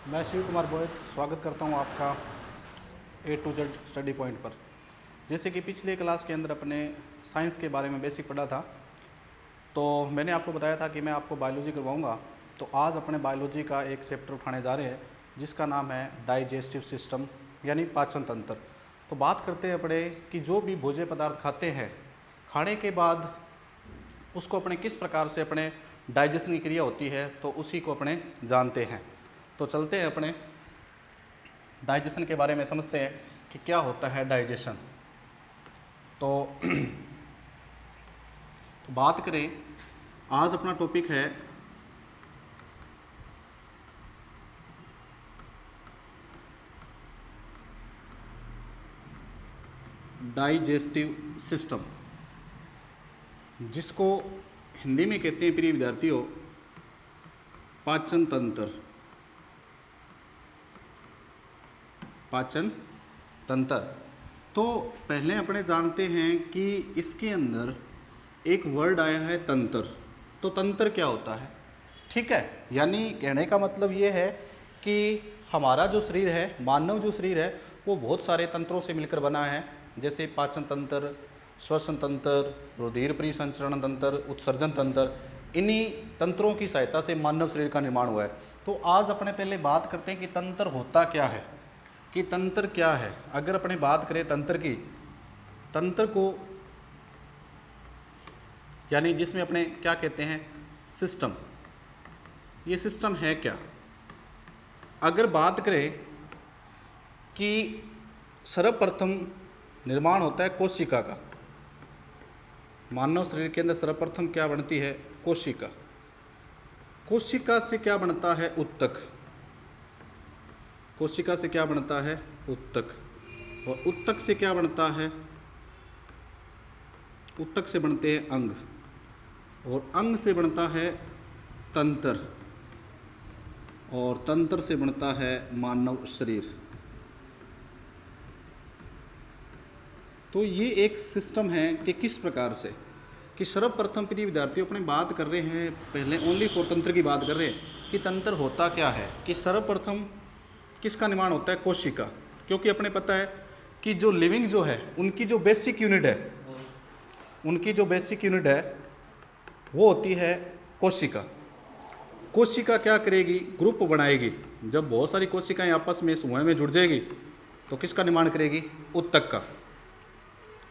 मैं शिव कुमार बोयत स्वागत करता हूं आपका ए टू जेड स्टडी पॉइंट पर। जैसे कि पिछले क्लास के अंदर अपने साइंस के बारे में बेसिक पढ़ा था, तो मैंने आपको बताया था कि मैं आपको बायोलॉजी करवाऊंगा। तो आज अपने बायोलॉजी का एक चैप्टर उठाने जा रहे हैं जिसका नाम है डाइजेस्टिव सिस्टम यानी पाचन तंत्र। तो बात करते हैं अपने कि जो भी भोज्य पदार्थ खाते हैं, खाने के बाद उसको अपने किस प्रकार से अपने डाइजेशन की क्रिया होती है, तो उसी को अपने जानते हैं। तो चलते हैं अपने डाइजेशन के बारे में समझते हैं कि क्या होता है डाइजेशन। तो बात करें, आज अपना टॉपिक है डाइजेस्टिव सिस्टम, जिसको हिंदी में कहते हैं प्रिय विद्यार्थियों पाचन तंत्र। पाचन तंत्र। तो पहले अपने जानते हैं कि इसके अंदर एक वर्ड आया है तंत्र। तो तंत्र क्या होता है, ठीक है। यानी कहने का मतलब ये है कि हमारा जो शरीर है, मानव जो शरीर है, वो बहुत सारे तंत्रों से मिलकर बना है। जैसे पाचन तंत्र, श्वसन तंत्र, रुधिर परिसंचरण तंत्र, उत्सर्जन तंत्र, इन्हीं तंत्रों की सहायता से मानव शरीर का निर्माण हुआ है। तो आज अपने पहले बात करते हैं कि तंत्र होता क्या है, कि तंत्र क्या है। अगर अपने बात करें तंत्र की, तंत्र को यानी जिसमें अपने क्या कहते हैं सिस्टम, ये सिस्टम है क्या। अगर बात करें कि सर्वप्रथम निर्माण होता है कोशिका का, मानव शरीर के अंदर सर्वप्रथम क्या बनती है, कोशिका। कोशिका से क्या बनता है, ऊतक। कोशिका से क्या बनता है, ऊतक। और ऊतक से क्या बनता है, ऊतक से बनते हैं अंग, और अंग से बनता है तंत्र, और तंत्र से बनता है मानव शरीर। तो ये एक सिस्टम है कि किस प्रकार से, कि सर्वप्रथम प्रिय विद्यार्थियों अपने बात कर रहे हैं, पहले ओनली फॉर तंत्र की बात कर रहे हैं कि तंत्र होता क्या है। कि सर्वप्रथम किसका निर्माण होता है, कोशिका। क्योंकि अपने पता है कि जो लिविंग जो है, उनकी जो बेसिक यूनिट है, उनकी जो बेसिक यूनिट है वो होती है कोशिका। कोशिका क्या करेगी, ग्रुप बनाएगी। जब बहुत सारी कोशिकाएं आपस में समूह में जुड़ जाएगी तो किसका निर्माण करेगी, ऊतक का,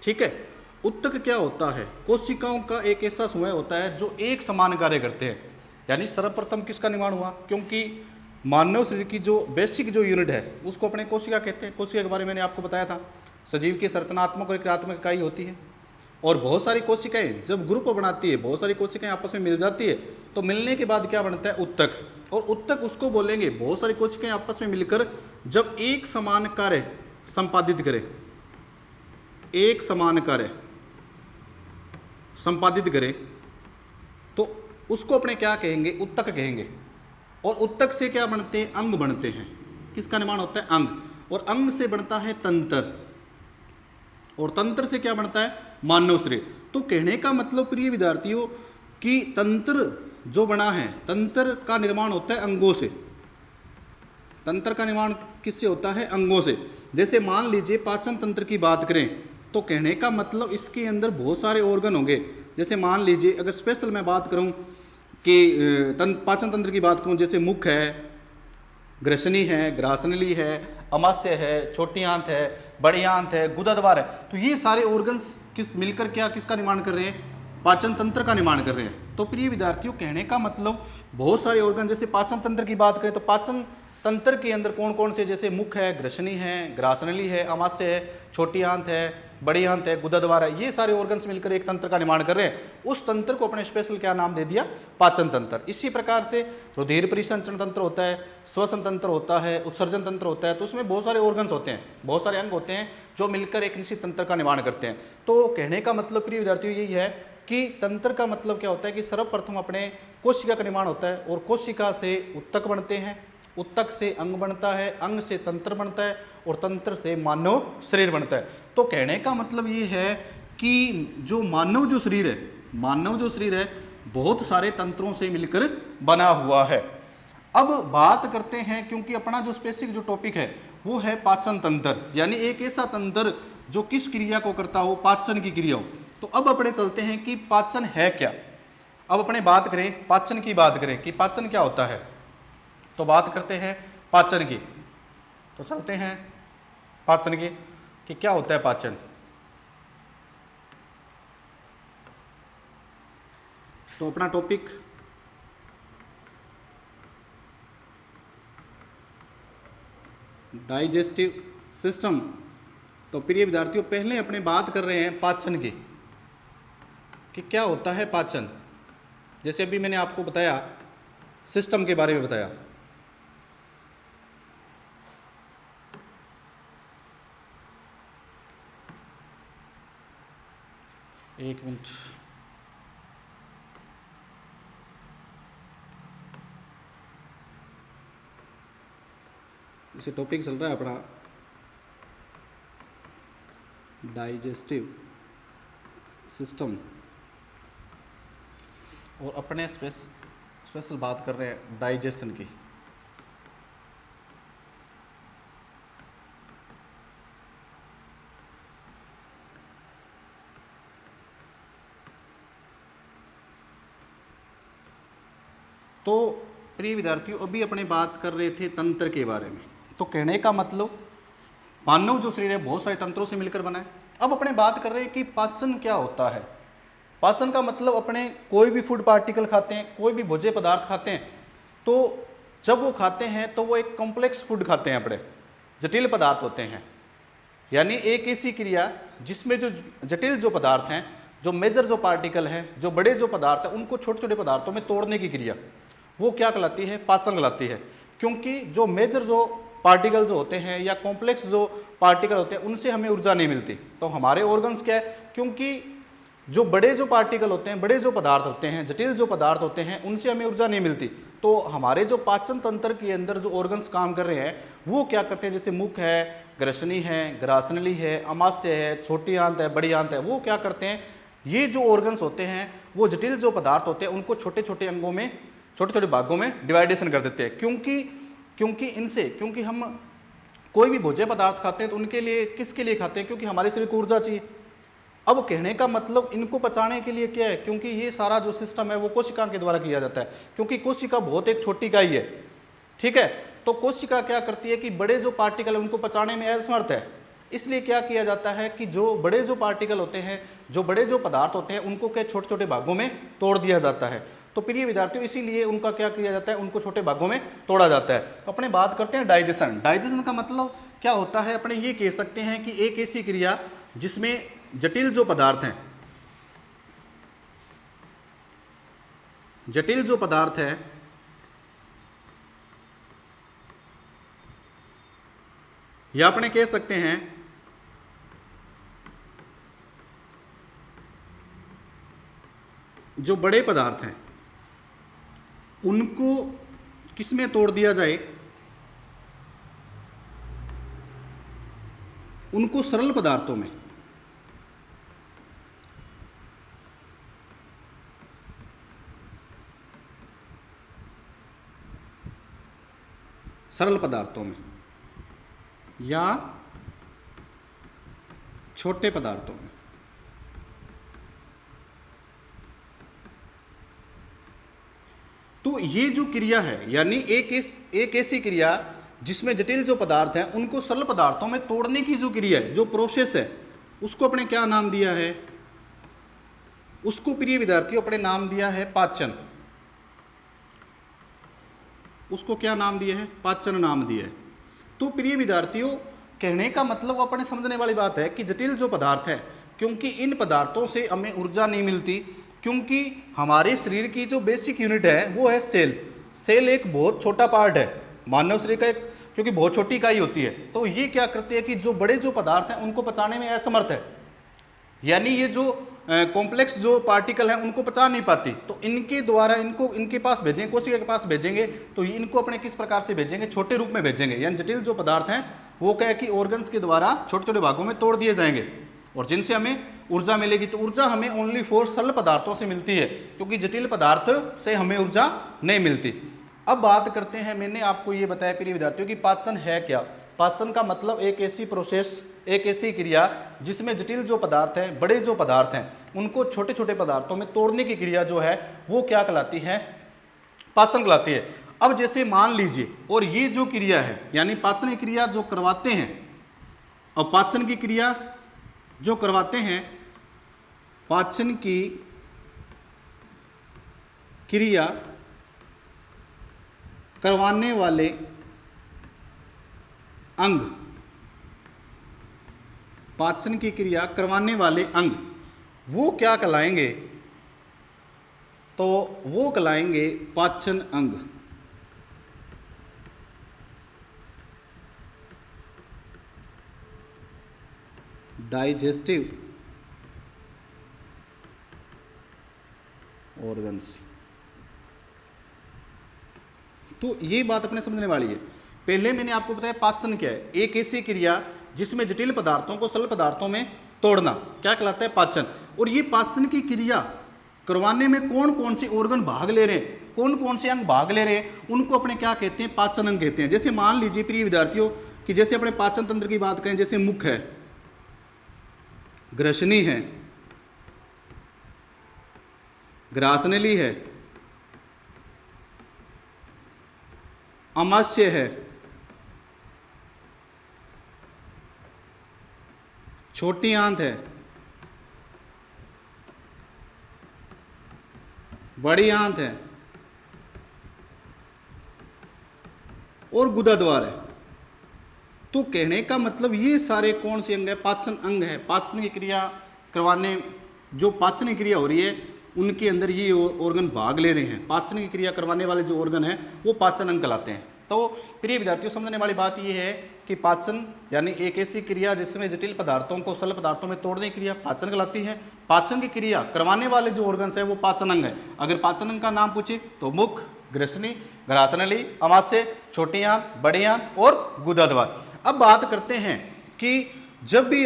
ठीक है। ऊतक क्या होता है, कोशिकाओं का एक ऐसा समूह होता है जो एक समान कार्य करते हैं। यानी सर्वप्रथम किसका निर्माण हुआ, क्योंकि मानव शरीर की जो बेसिक जो यूनिट है उसको अपने कोशिका कहते हैं। कोशिका के बारे में मैंने आपको बताया था, सजीव की संरचनात्मक और क्रियात्मक इकाई होती है। और बहुत सारी कोशिकाएं जब ग्रुप बनाती है, बहुत सारी कोशिकाएं आपस में मिल जाती है, तो मिलने के बाद क्या बनता है, ऊतक। और ऊतक उसको बोलेंगे, बहुत सारी कोशिकाएं आपस में मिलकर जब एक समान कार्य संपादित करें, एक समान कार्य संपादित करें, तो उसको अपने क्या कहेंगे, ऊतक कहेंगे। और ऊतक से क्या बनते हैं, अंग बनते हैं। किसका निर्माण होता है, अंग। और अंग से बनता है तंत्र, और तंत्र से क्या बनता है, मानव शरीर। तो कहने का मतलब प्रिय विद्यार्थियों कि तंत्र जो बना है, तंत्र का निर्माण होता है अंगों से। तंत्र का निर्माण किससे होता है, अंगों से। जैसे मान लीजिए पाचन तंत्र की बात करें, तो कहने का मतलब इसके अंदर बहुत सारे ऑर्गन होंगे। जैसे मान लीजिए अगर स्पेशल मैं बात करूं कि पाचन तंत्र की बात करूं, जैसे मुख है, ग्रसनी है, ग्रासनली है, अमाशय है, छोटी आंत है, बड़ी आंत है, गुदाद्वार है। तो ये सारे ऑर्गन्स किस मिलकर क्या किसका निर्माण कर रहे हैं, पाचन तंत्र का निर्माण कर रहे हैं। तो प्रिय विद्यार्थियों कहने का मतलब बहुत सारे ऑर्गन, जैसे पाचन तंत्र की बात करें तो पाचन तंत्र के अंदर कौन कौन से, जैसे मुख है, ग्रसनी है, ग्रासनली है, अमाशय है, छोटी आंत है, बड़ी आंत है, गुदाद्वार है, ये सारे ऑर्गन्स मिलकर एक तंत्र का निर्माण कर रहे हैं। उस तंत्र को अपने स्पेशल क्या नाम दे दिया, पाचन तंत्र। इसी प्रकार से रुधिर परिसंचरण तंत्र होता है, श्वसन तंत्र होता है, उत्सर्जन तंत्र होता है। तो उसमें बहुत सारे ऑर्गन्स होते हैं, बहुत सारे अंग होते हैं जो मिलकर एक निश्चित तंत्र का निर्माण करते हैं। तो कहने का मतलब प्रिय विद्यार्थियों यही है कि तंत्र का मतलब क्या होता है कि सर्वप्रथम अपने कोशिका का निर्माण होता है, और कोशिका से ऊतक बनते हैं, ऊतक से अंग बनता है, अंग से तंत्र बनता है, और तंत्र से मानव शरीर बनता है। तो कहने का मतलब ये है कि जो मानव जो शरीर है, मानव जो शरीर है बहुत सारे तंत्रों से मिलकर बना हुआ है। अब बात करते हैं, क्योंकि अपना जो स्पेसिफिक जो टॉपिक है वो है पाचन तंत्र, यानी एक ऐसा तंत्र जो किस क्रिया को करता हो, पाचन की क्रिया हो। तो अब अपने चलते हैं कि पाचन है क्या। अब अपने बात करें पाचन की, बात करें कि पाचन क्या होता है, तो बात करते हैं पाचन की। तो चलते हैं पाचन की कि क्या होता है पाचन। तो अपना टॉपिक डाइजेस्टिव सिस्टम। तो प्रिय विद्यार्थियों, पहले अपने बात कर रहे हैं पाचन की कि क्या होता है पाचन। जैसे अभी मैंने आपको बताया, सिस्टम के बारे में बताया। एक मिनट, इसे टॉपिक चल रहा है अपना डाइजेस्टिव सिस्टम, और अपने स्पेशल बात कर रहे हैं डाइजेशन की। तो प्रिय विद्यार्थियों, अभी अपने बात कर रहे थे तंत्र के बारे में। तो कहने का मतलब मानव जो शरीर है बहुत सारे तंत्रों से मिलकर बना है। अब अपने बात कर रहे हैं कि पाचन क्या होता है। पाचन का मतलब अपने कोई भी फूड पार्टिकल खाते हैं, कोई भी भोज्य पदार्थ खाते हैं, तो जब वो खाते हैं तो वो एक कॉम्प्लेक्स फूड खाते हैं, अपने जटिल पदार्थ होते हैं। यानी एक ऐसी क्रिया जिसमें जो जटिल जो पदार्थ हैं, जो मेजर जो पार्टिकल हैं, जो बड़े जो पदार्थ हैं, उनको छोटे छोटे पदार्थों में तोड़ने की क्रिया, वो क्या कहलाती है, पाचन कहलाती है। क्योंकि जो मेजर जो पार्टिकल जो होते हैं या कॉम्प्लेक्स जो पार्टिकल होते हैं, उनसे हमें ऊर्जा नहीं मिलती। तो हमारे ऑर्गन्स क्या है, क्योंकि जो बड़े जो पार्टिकल होते हैं, बड़े जो पदार्थ होते हैं, जटिल जो पदार्थ होते हैं, उनसे हमें ऊर्जा नहीं मिलती। तो हमारे जो पाचन तंत्र के अंदर जो ऑर्गन्स काम कर रहे हैं, वो क्या करते हैं, जैसे मुख है, ग्रसनी है, ग्रासनली है, अमाशय है, छोटी आंत है, बड़ी आंत है, वो क्या करते हैं, ये जो ऑर्गन्स होते हैं, वो जटिल जो पदार्थ होते हैं, उनको छोटे छोटे अंगों में, छोटे छोटे भागों में डिवाइडेशन कर देते हैं। क्योंकि हम कोई भी भोज्य पदार्थ खाते हैं तो उनके लिए, किसके लिए खाते हैं, क्योंकि हमारे शरीर को ऊर्जा चाहिए। अब कहने का मतलब इनको पचाने के लिए क्या है, क्योंकि ये सारा जो सिस्टम है वो कोशिका के द्वारा किया जाता है, क्योंकि कोशिका बहुत एक छोटी इकाई है, ठीक है। तो कोशिका क्या करती है कि बड़े जो पार्टिकल है उनको पचाने में असमर्थ है। इसलिए क्या किया जाता है कि जो बड़े जो पार्टिकल होते हैं, जो बड़े जो पदार्थ होते हैं, उनको क्या छोटे छोटे भागों में तोड़ दिया जाता है। तो प्रिय विद्यार्थियों, इसीलिए उनका क्या किया जाता है, उनको छोटे भागों में तोड़ा जाता है। तो अपने बात करते हैं डाइजेशन। डाइजेशन का मतलब क्या होता है, अपने ये कह सकते हैं कि एक ऐसी क्रिया जिसमें जटिल जो पदार्थ हैं, जटिल जो पदार्थ है या अपने कह सकते हैं जो बड़े पदार्थ हैं, उनको किसमें तोड़ दिया जाए, उनको सरल पदार्थों में, सरल पदार्थों में या छोटे पदार्थों में। तो ये जो क्रिया है, यानी एक ऐसी क्रिया जिसमें जटिल जो पदार्थ हैं उनको सरल पदार्थों में तोड़ने की जो क्रिया है, जो प्रोसेस है, उसको अपने क्या नाम दिया है, उसको प्रिय विद्यार्थियों अपने नाम दिया है पाचन। उसको क्या नाम दिया है, पाचन नाम दिया है। तो प्रिय विद्यार्थियों, कहने का मतलब अपने समझने वाली बात है कि जटिल जो पदार्थ है, क्योंकि इन पदार्थों से हमें ऊर्जा नहीं मिलती, क्योंकि हमारे शरीर की जो बेसिक यूनिट है वो है सेल। सेल एक बहुत छोटा पार्ट है मानव शरीर का, एक क्योंकि बहुत छोटी इकाई होती है। तो ये क्या करती है कि जो बड़े जो पदार्थ हैं उनको पचाने में असमर्थ है, यानी ये जो कॉम्प्लेक्स जो पार्टिकल हैं उनको पचा नहीं पाती। तो इनके द्वारा इनको इनके पास भेजेंगे, कोशिका के पास भेजेंगे, तो इनको अपने किस प्रकार से भेजेंगे, छोटे रूप में भेजेंगे। यानी जटिल जो पदार्थ हैं वो क्या है कि ऑर्गन्स के द्वारा छोटे छोटे भागों में तोड़ दिए जाएंगे, और जिनसे हमें ऊर्जा मिलेगी। तो ऊर्जा हमें ओनली फॉर सरल पदार्थों से मिलती है, क्योंकि जटिल पदार्थ से हमें ऊर्जा नहीं मिलती। अब बात करते हैं, मैंने आपको ये बताया प्रिय विद्यार्थियों कि पाचन है क्या। पाचन का मतलब एक ऐसी प्रोसेस, एक ऐसी क्रिया जिसमें जटिल जो पदार्थ हैं, बड़े जो पदार्थ हैं, उनको छोटे छोटे पदार्थों में तोड़ने की क्रिया जो है वो क्या कहलाती है, पाचन कहलाती है। अब जैसे मान लीजिए, और ये जो क्रिया है यानी पाचन की क्रिया जो करवाते हैं, और पाचन की क्रिया जो करवाते हैं, पाचन की क्रिया करवाने वाले अंग, पाचन की क्रिया करवाने वाले अंग वो क्या कहलाएंगे, तो वो कहलाएंगे पाचन अंग। Digestive organs. तो ये बात अपने समझने वाली है। पहले मैंने आपको बताया पाचन क्या है, एक ऐसी क्रिया जिसमें जटिल पदार्थों को सरल पदार्थों में तोड़ना क्या कहलाता है, पाचन। और ये पाचन की क्रिया करवाने में कौन कौन से ऑर्गन भाग ले रहे हैं, कौन कौन से अंग भाग ले रहे हैं, उनको अपने क्या कहते हैं, पाचन अंग कहते हैं। जैसे मान लीजिए प्रिय विद्यार्थियों कि जैसे अपने पाचन तंत्र की बात करें, जैसे मुख है, ग्रसनी है, ग्रासनली है, आमाशय है, छोटी आंत है, बड़ी आंत है और गुदा द्वार है। तो कहने का मतलब ये सारे कौन से अंग है, पाचन अंग है। पाचन की क्रिया करवाने, जो पाचन की क्रिया हो रही है उनके अंदर ये ऑर्गन भाग ले रहे हैं। पाचन की क्रिया करवाने वाले जो ऑर्गन है वो पाचन अंग कहलाते हैं। तो प्रिय विद्यार्थियों समझने वाली बात यह है कि पाचन यानी एक ऐसी क्रिया जिसमें जटिल पदार्थों को सरल पदार्थों में तोड़ने की क्रिया पाचन कहलाती है। पाचन की क्रिया करवाने वाले जो ऑर्गन्स है वो पाचन अंग है। अगर पाचन अंग का नाम पूछे तो मुख, ग्रसनी, ग्रासनली, आमाशय, छोटी आंत, बड़ी आंत और गुदा द्वार। अब बात करते हैं कि जब भी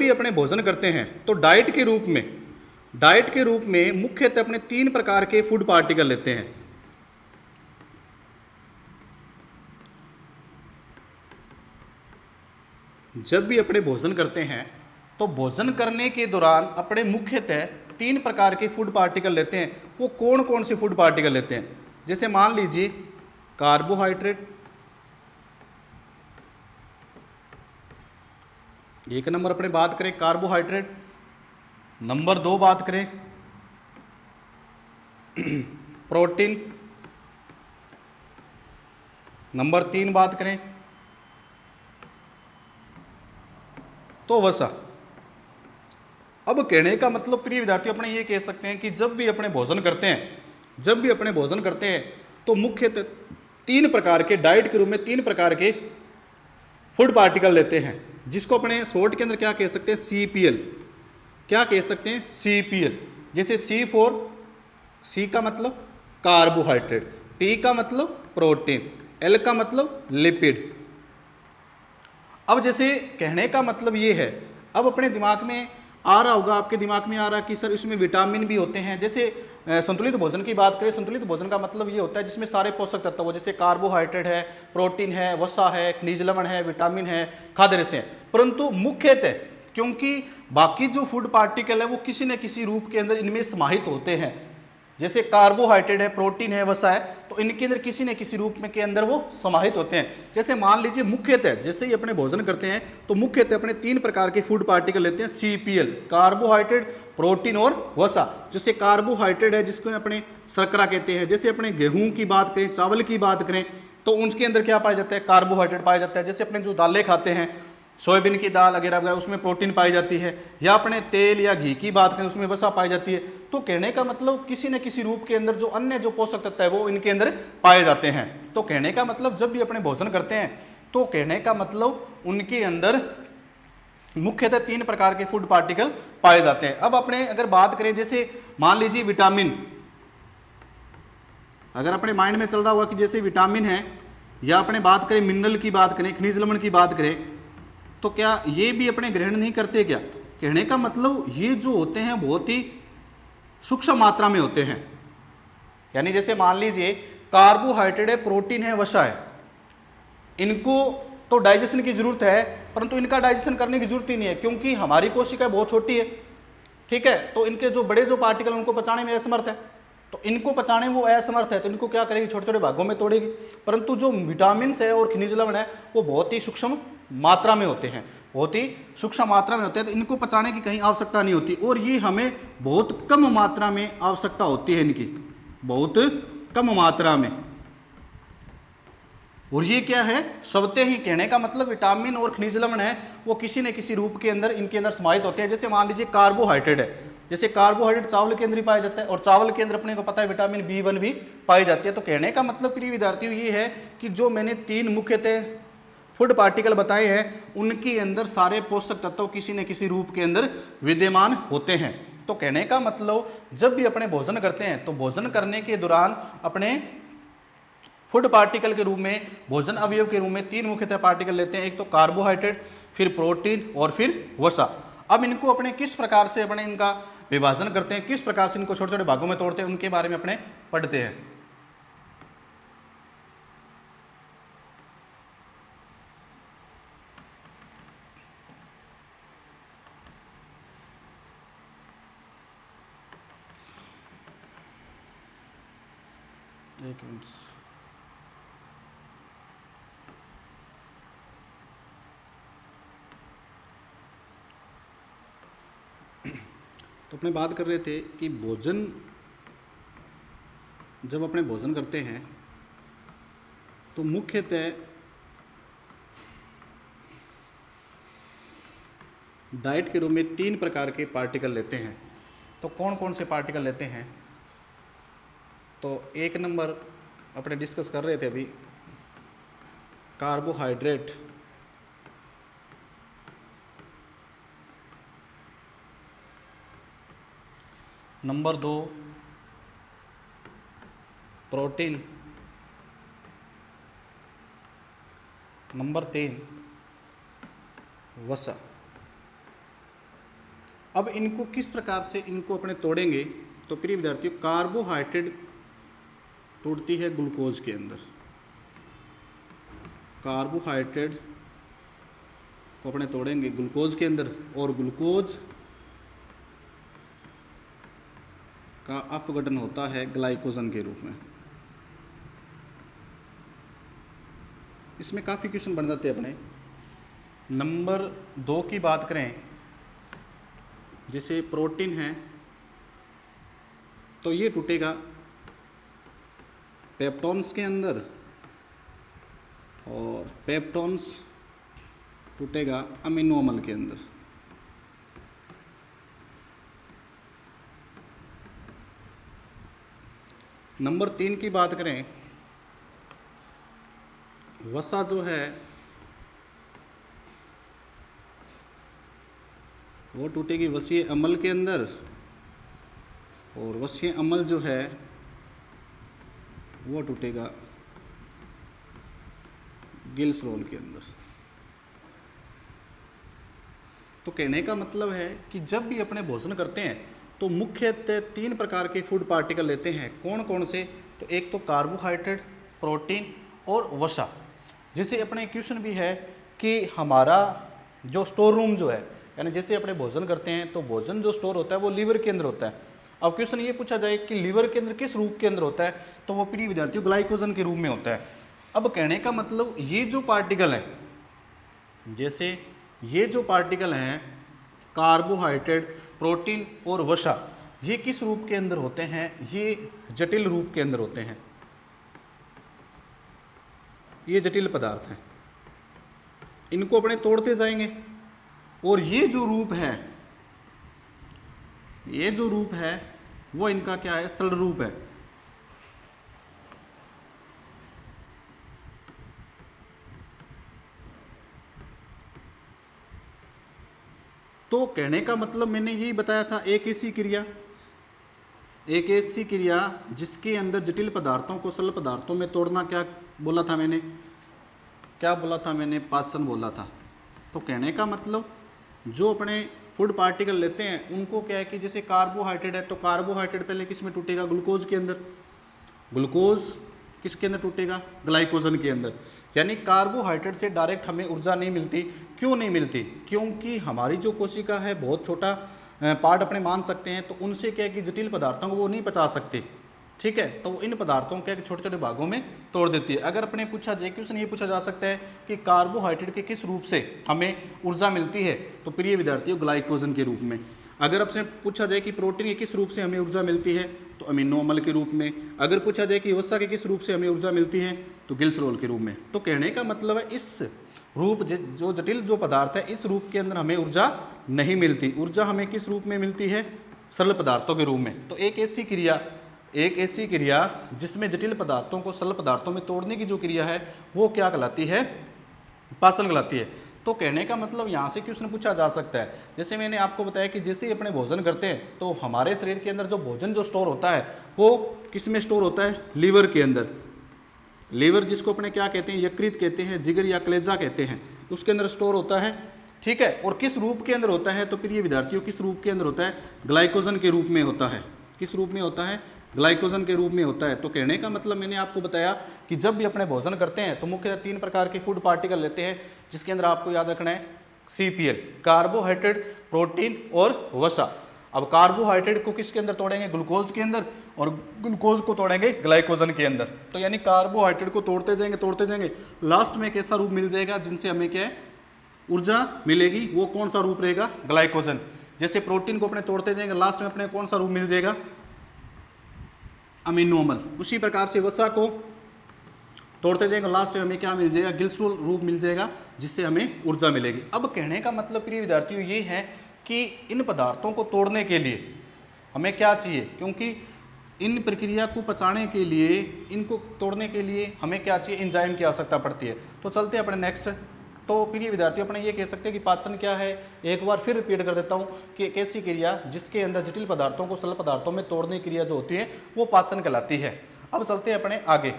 अपने भोजन करते हैं तो डाइट के रूप में मुख्यतः अपने 3 प्रकार के फूड पार्टिकल लेते हैं। जब भी अपने भोजन करते हैं तो भोजन करने के दौरान अपने मुख्यतः 3 प्रकार के फूड पार्टिकल लेते हैं। वो कौन कौन से फूड पार्टिकल लेते हैं, जैसे मान लीजिए कार्बोहाइड्रेट, एक नंबर अपने बात करें कार्बोहाइड्रेट, नंबर 2 बात करें प्रोटीन, नंबर 3 बात करें तो वसा। अब कहने का मतलब प्रिय विद्यार्थी अपने ये कह सकते हैं कि जब भी अपने भोजन करते हैं तो मुख्यतः 3 प्रकार के डाइट के रूप में 3 प्रकार के फूड पार्टिकल लेते हैं, जिसको अपने शॉर्ट के अंदर क्या कह सकते हैं, CPL। क्या कह सकते हैं, CPL। जैसे C का मतलब कार्बोहाइड्रेट, P का मतलब प्रोटीन, L का मतलब लिपिड। अब जैसे कहने का मतलब ये है, अब अपने दिमाग में आ रहा होगा, आपके दिमाग में आ रहा कि सर इसमें विटामिन भी होते हैं। जैसे संतुलित भोजन की बात करें, संतुलित भोजन का मतलब ये होता है जिसमें सारे पोषक तत्व हो, जैसे कार्बोहाइड्रेट है, प्रोटीन है, वसा है, खनिज लवण है, विटामिन है, खाद्य रस है। परंतु मुख्यतः क्योंकि बाकी जो फूड पार्टिकल है वो किसी न किसी रूप के अंदर इनमें समाहित होते हैं, जैसे कार्बोहाइड्रेट है, प्रोटीन है, वसा है, तो इनके अंदर किसी न किसी रूप में के अंदर वो समाहित होते हैं। जैसे मान लीजिए मुख्यतः जैसे ही अपने भोजन करते हैं तो मुख्यतः अपने 3 प्रकार के फूड पार्टिकल लेते हैं, CPL, कार्बोहाइड्रेट, प्रोटीन और वसा। जैसे कार्बोहाइड्रेट है जिसको अपने शर्करा कहते हैं। जैसे अपने गेहूं की बात करें, चावल की बात करें तो उनके अंदर क्या पाया जाता है, कार्बोहाइड्रेट पाया जाता है। जैसे अपने जो दालें खाते हैं, सोयाबीन की दाल वगैरह वगैरह, उसमें प्रोटीन पाई जाती है। या अपने तेल या घी की बात करें उसमें वसा पाई जाती है। तो कहने का मतलब किसी न किसी रूप के अंदर जो अन्य जो पोषक तत्व है वो इनके अंदर पाए जाते हैं। तो कहने का मतलब जब भी अपने भोजन करते हैं तो कहने का मतलब उनके अंदर मुख्यतः 3 प्रकार के फूड पार्टिकल पाए जाते हैं। अब अपने अगर बात करें, जैसे मान लीजिए विटामिन, अगर अपने माइंड में चल रहा हुआ कि जैसे विटामिन है, या अपने बात करें मिनरल की बात करें, खनिज लवण की बात करें, तो क्या ये भी अपने ग्रहण नहीं करते क्या? कहने का मतलब ये जो होते हैं बहुत ही सूक्ष्म मात्रा में होते हैं। यानी जैसे मान लीजिए कार्बोहाइड्रेट है, प्रोटीन है, वसा है, इनको तो डाइजेशन की जरूरत है, परंतु इनका डाइजेशन करने की जरूरत ही नहीं है क्योंकि हमारी कोशिका बहुत छोटी है, ठीक है। तो इनके जो बड़े जो पार्टिकल उनको पचाने में असमर्थ है, तो इनको पचाने वो असमर्थ है, तो इनको क्या करेगी, छोटे छोटे भागों में तोड़ेगी। परंतु जो विटामिन है और खनिज लवण है वो बहुत ही सूक्ष्म मात्रा में होते हैं, बहुत ही सूक्ष्म मात्रा में होते हैं, तो इनको पचाने की कहीं आवश्यकता नहीं होती, और ये हमें बहुत कम मात्रा में आवश्यकता होती है इनकी, बहुत कम मात्रा में। और ये क्या है, सबते ही, कहने का मतलब विटामिन और खनिज लवण है वो किसी न किसी रूप के अंदर इनके अंदर समाहित होते हैं। जैसे मान लीजिए कार्बोहाइड्रेट है, जैसे कार्बोहाइड्रेट चावल के अंदर ही पाया जाता है, और चावल के अंदर अपने को पता है विटामिन B1 भी पाई जाती है। तो कहने का मतलब प्रिय विद्यार्थियों ये है कि जो मैंने 3 मुख्यतः फूड पार्टिकल बताए हैं उनके अंदर सारे पोषक तत्व किसी न किसी रूप के अंदर विद्यमान होते हैं। तो कहने का मतलब जब भी अपने भोजन करते हैं तो भोजन करने के दौरान अपने फूड पार्टिकल के रूप में, भोजन अवयव के रूप में 3 मुख्यतः पार्टिकल लेते हैं, एक तो कार्बोहाइड्रेट, फिर प्रोटीन और फिर वसा। अब इनको अपने किस प्रकार से अपने इनका विभाजन करते हैं, किस प्रकार से इनको छोटे छोटे भागों में तोड़ते हैं, उनके बारे में अपने पढ़ते हैं। एक मिनट, तो अपने बात कर रहे थे कि भोजन, जब अपने भोजन करते हैं तो मुख्यतः डाइट के रूप में 3 प्रकार के पार्टिकल लेते हैं। तो कौन कौन से पार्टिकल लेते हैं, तो 1 नंबर अपने डिस्कस कर रहे थे अभी, कार्बोहाइड्रेट, नंबर 2 प्रोटीन, नंबर 3 वसा। अब इनको किस प्रकार से इनको अपने तोड़ेंगे, तो प्रिय विद्यार्थियों कार्बोहाइड्रेट टूटती है ग्लूकोज के अंदर, कार्बोहाइड्रेट को अपने तोड़ेंगे ग्लूकोज के अंदर, और ग्लूकोज का अपघटन होता है ग्लाइकोजन के रूप में। इसमें काफ़ी क्वेश्चन बन जाते हैं अपने। नंबर 2 की बात करें, जैसे प्रोटीन है तो ये टूटेगा पेप्टोन्स के अंदर, और पेप्टोन्स टूटेगा अमीनो अम्ल के अंदर। नंबर 3 की बात करें, वसा जो है वो टूटेगी वसीय अम्ल के अंदर, और वसीय अम्ल जो है वो टूटेगा गिल्सरोल के अंदर। तो कहने का मतलब है कि जब भी अपने भोजन करते हैं तो मुख्यतः 3 प्रकार के फूड पार्टिकल लेते हैं। कौन कौन से, तो एक तो कार्बोहाइड्रेट, प्रोटीन और वसा। जैसे अपने क्वेश्चन भी है कि हमारा जो स्टोर रूम जो है, यानी जैसे अपने भोजन करते हैं तो भोजन जो स्टोर होता है वो लीवर के अंदर होता है। अब क्वेश्चन ये पूछा जाए कि लीवर के अंदर किस रूप के अंदर होता है, तो वो प्रिय विद्यार्थियों ग्लाइकोजन के रूप में होता है। अब कहने का मतलब ये जो पार्टिकल है, जैसे ये जो पार्टिकल हैं कार्बोहाइड्रेट, प्रोटीन और वसा, ये किस रूप के अंदर होते हैं, ये जटिल रूप के अंदर होते हैं, ये जटिल पदार्थ हैं। इनको अपने तोड़ते जाएंगे, और ये जो रूप है, ये जो रूप है वो इनका क्या है, सरल रूप है। तो कहने का मतलब मैंने यही बताया था, एक ऐसी क्रिया जिसके अंदर जटिल पदार्थों को सरल पदार्थों में तोड़ना, क्या बोला था मैंने, पाचन बोला था। तो कहने का मतलब जो अपने फूड पार्टिकल लेते हैं उनको क्या है कि जैसे कार्बोहाइड्रेट है तो कार्बोहाइड्रेट पहले किस में टूटेगा, ग्लूकोज के अंदर, ग्लूकोज किसके अंदर टूटेगा? ग्लाइकोजन के अंदर। यानी कार्बोहाइड्रेट से डायरेक्ट हमें ऊर्जा नहीं मिलती। क्यों नहीं मिलती? क्योंकि हमारी जो कोशिका है बहुत छोटा पार्ट अपने मान सकते हैं, तो उनसे क्या है कि जटिल पदार्थों को वो नहीं पचा सकते, ठीक है, तो इन पदार्थों के छोटे छोटे भागों में तोड़ देती है। अगर अपने पूछा जाए, क्वेश्चन ये पूछा जा सकता है कि कार्बोहाइड्रेट के किस रूप से हमें ऊर्जा मिलती है, तो प्रिय विद्यार्थियों ग्लाइकोजन के रूप में। अगर आपसे पूछा जाए कि प्रोटीन के किस रूप से हमें ऊर्जा मिलती है, तो अमीनो अम्ल के रूप में। अगर पूछा जाए कि वसा के किस रूप से हमें ऊर्जा मिलती है, तो ग्लिसरॉल के रूप में। तो कहने का मतलब है इस रूप जो जटिल जो पदार्थ है, इस रूप के अंदर हमें ऊर्जा नहीं मिलती। ऊर्जा हमें किस रूप में मिलती है? सरल पदार्थों के रूप में। तो एक ऐसी क्रिया जिसमें जटिल पदार्थों को सरल पदार्थों में तोड़ने की जो क्रिया है, वो क्या कहलाती है? पाचन कहलाती है। तो कहने का मतलब यहाँ से क्वेश्चन पूछा जा सकता है, जैसे मैंने आपको बताया कि जैसे ही अपने भोजन करते हैं, तो हमारे शरीर के अंदर जो भोजन जो स्टोर होता है, वो किस में स्टोर होता है? लीवर के अंदर। लीवर जिसको अपने क्या कहते हैं? यकृत कहते हैं, जिगर या कलेजा कहते हैं, उसके अंदर स्टोर होता है, ठीक है। और किस रूप के अंदर होता है? तो प्रिय विद्यार्थियों किस रूप के अंदर होता है? ग्लाइकोजन के रूप में होता है। किस रूप में होता है? ग्लाइकोजन के रूप में होता है। तो कहने का मतलब मैंने आपको बताया कि जब भी अपने भोजन करते हैं, तो मुख्यतः 3 प्रकार के फूड पार्टिकल लेते हैं, जिसके अंदर आपको याद रखना है CPL, कार्बोहाइड्रेट, प्रोटीन और वसा। अब कार्बोहाइड्रेट को किसके अंदर तोड़ेंगे? ग्लूकोज के अंदर, और ग्लूकोज को तोड़ेंगे ग्लाइकोजन के अंदर। तो यानी कार्बोहाइड्रेट को तोड़ते जाएंगे, लास्ट में एक ऐसा रूप मिल जाएगा जिनसे हमें क्या है? ऊर्जा मिलेगी। वो कौन सा रूप रहेगा? ग्लाइकोजन। जैसे प्रोटीन को अपने तोड़ते जाएंगे, लास्ट में अपने कौन सा रूप मिल जाएगा? अमीनो अम्ल। उसी प्रकार से वसा को तोड़ते जाएंगे, लास्ट में हमें क्या मिल जाएगा? ग्लिसरॉल रूप मिल जाएगा, जिससे हमें ऊर्जा मिलेगी। अब कहने का मतलब प्रिय विद्यार्थियों ये है कि इन पदार्थों को तोड़ने के लिए हमें क्या चाहिए? क्योंकि इन प्रक्रिया को पचाने के लिए, इनको तोड़ने के लिए हमें क्या चाहिए? एंजाइम की आवश्यकता पड़ती है। तो चलते हैं अपने नेक्स्ट। तो प्रिय विद्यार्थियों अपने ये कह सकते हैं कि पाचन क्या है? एक बार फिर रिपीट कर देता हूँ कि एक ऐसी क्रिया जिसके अंदर जटिल पदार्थों को सरल पदार्थों में तोड़ने की क्रिया जो होती है, वो पाचन कहलाती है। अब चलते हैं अपने आगे।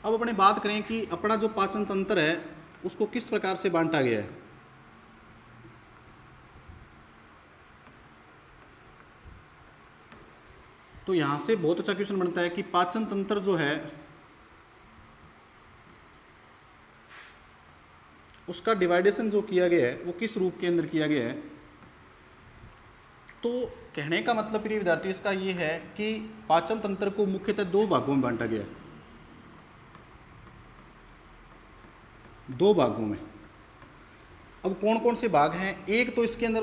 अब अपने बात करें कि अपना जो पाचन तंत्र है, उसको किस प्रकार से बांटा गया है। तो यहां से बहुत अच्छा क्वेश्चन बनता है कि पाचन तंत्र जो है, उसका डिवाइडेशन जो किया गया है, वो किस रूप के अंदर किया गया है। तो कहने का मतलब प्रिय विद्यार्थी इसका ये है कि पाचन तंत्र को मुख्यतः 2 भागों में बांटा गया है। 2 भागों में। अब कौन कौन से भाग हैं? एक तो इसके अंदर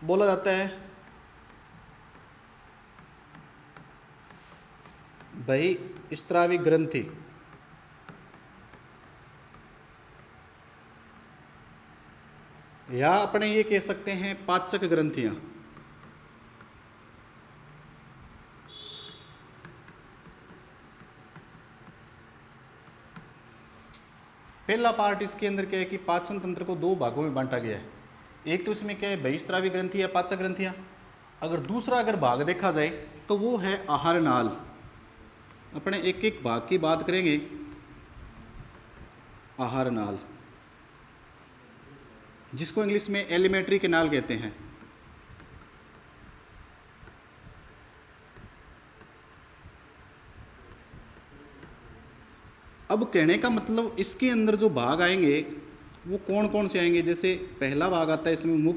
बोला जाता है बहिस्रावी ग्रंथि, या अपने ये कह सकते हैं पाचक ग्रंथियां। पहला पार्ट इसके अंदर क्या है कि पाचन तंत्र को 2 भागों में बांटा गया है। एक तो इसमें क्या है? बहिस्रावी ग्रंथि या पाचक ग्रंथियां। अगर दूसरा भाग देखा जाए, तो वो है आहार नाल। अपने एक एक भाग की बात करेंगे। आहार नाल, जिसको इंग्लिश में एलिमेंट्री कैनाल कहते हैं। अब कहने का मतलब इसके अंदर जो भाग आएंगे, वो कौन कौन से आएंगे? जैसे पहला भाग आता है इसमें मुख,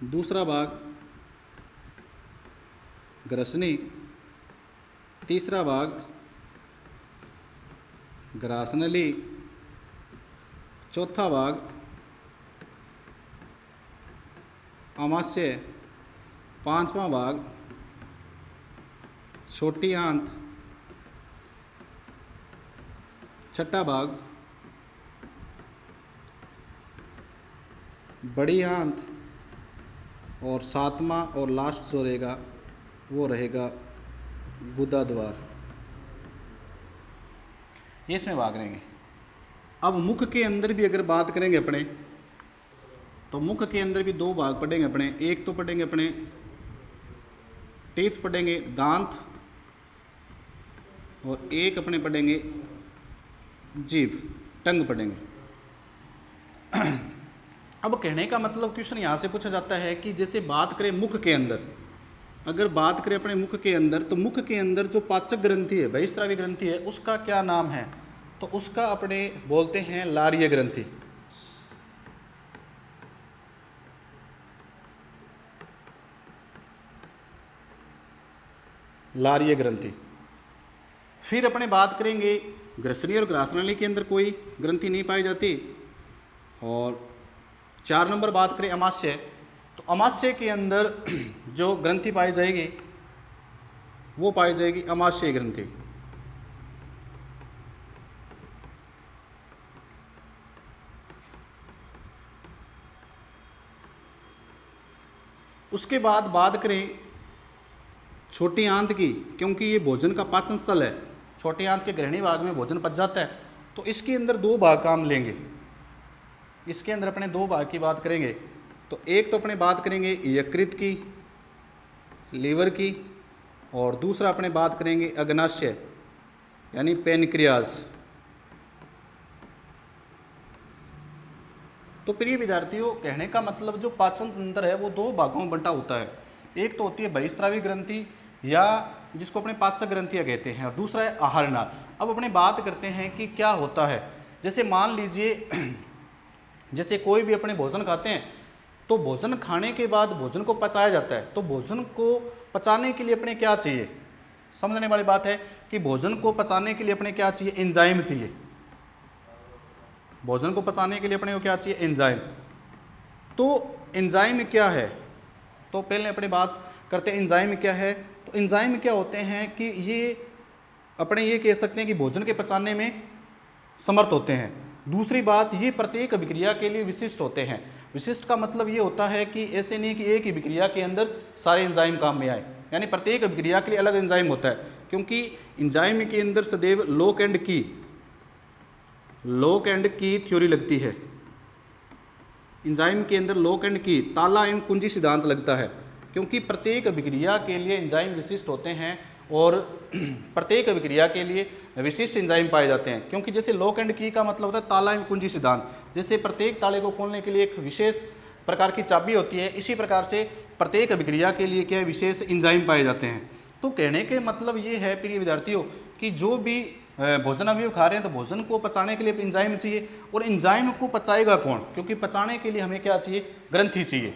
दूसरा भाग ग्रसनी, तीसरा भाग ग्रासनली, चौथा भाग आमाशय, पांचवा भाग छोटी आंत, छठा भाग बड़ी आंत, और 7वां और लास्ट जो रहेगा वो रहेगा गुदा द्वार। ये इसमें भाग रहेंगे। अब मुख के अंदर भी अगर बात करेंगे अपने, तो मुख के अंदर भी 2 भाग पढ़ेंगे अपने। एक तो पढ़ेंगे अपने टीथ पढ़ेंगे, दांत, और एक अपने पढ़ेंगे जीभ, टंग पढ़ेंगे। अब कहने का मतलब क्वेश्चन यहाँ से पूछा जाता है कि जैसे बात करें मुख के अंदर, अगर बात करें अपने मुख के अंदर, तो मुख के अंदर जो पाचक ग्रंथि है, बहिस्रावी ग्रंथि है, उसका क्या नाम है? तो उसका अपने बोलते हैं लारीय ग्रंथि। लारीय ग्रंथि। फिर अपने बात करेंगे ग्रसनी और ग्रासनाली के अंदर कोई ग्रंथि नहीं पाई जाती। और 4 नंबर बात करें अमाशय, तो अमाशय के अंदर जो ग्रंथि पाई जाएगी वो पाई जाएगी अमाशय ग्रंथि। उसके बाद बात करें छोटी आंत की, क्योंकि ये भोजन का पाचन स्थल है, छोटी आंत के ग्रहणी भाग में भोजन पच जाता है, तो इसके अंदर 2 भाग काम लेंगे। इसके अंदर अपने 2 भाग की बात करेंगे। तो एक तो अपने बात करेंगे यकृत की, लीवर की, और दूसरा अपने बात करेंगे अग्नाशय यानी पेनक्रियाज। तो प्रिय विद्यार्थियों, कहने का मतलब जो पाचन तंत्र है वो 2 भागों में बंटा होता है। एक तो होती है बहिस्रावी ग्रंथि या जिसको अपने पाचक ग्रंथियाँ कहते हैं, और दूसरा है आहार नाल। अब अपने बात करते हैं कि क्या होता है। जैसे मान लीजिए जैसे कोई भी अपने भोजन खाते हैं, तो भोजन खाने के बाद भोजन को पचाया जाता है, तो भोजन को पचाने के लिए अपने क्या चाहिए? समझने वाली बात है कि भोजन को पचाने के लिए अपने क्या चाहिए? एंजाइम चाहिए। भोजन को पचाने के लिए अपने को क्या चाहिए? एंजाइम। तो एंजाइम क्या है? तो पहले अपने बात करते हैं एंजाइम क्या है। तो एंजाइम क्या होते हैं कि ये अपने ये कह सकते हैं कि भोजन के पचाने में समर्थ होते हैं। दूसरी बात, ये प्रत्येक अभिक्रिया के लिए विशिष्ट होते हैं। विशिष्ट का मतलब ये होता है कि ऐसे नहीं कि एक ही अभिक्रिया के अंदर सारे एंजाइम काम में आए, यानी प्रत्येक अभिक्रिया के लिए अलग एंजाइम होता है, क्योंकि एंजाइम के अंदर सदैव लॉक एंड की थ्योरी लगती है। एंजाइम के अंदर लॉक एंड की, ताला एवं कुंजी सिद्धांत लगता है, क्योंकि प्रत्येक अभिक्रिया के लिए एंजाइम विशिष्ट होते हैं और प्रत्येक अभिक्रिया के लिए विशिष्ट एंजाइम पाए जाते हैं। क्योंकि जैसे लॉक एंड की का मतलब होता है ताला एवं कुंजी सिद्धांत, जैसे प्रत्येक ताले को खोलने के लिए एक विशेष प्रकार की चाबी होती है, इसी प्रकार से प्रत्येक अभिक्रिया के लिए क्या विशेष एंजाइम पाए जाते हैं। तो कहने के मतलब ये है प्रिय विद्यार्थियों कि जो भी भोजन अवयव खा रहे हैं, तो भोजन को पचाने के लिए एंजाइम चाहिए, और एंजाइम को पचाएगा कौन? क्योंकि पचाने के लिए हमें क्या चाहिए? ग्रंथि चाहिए।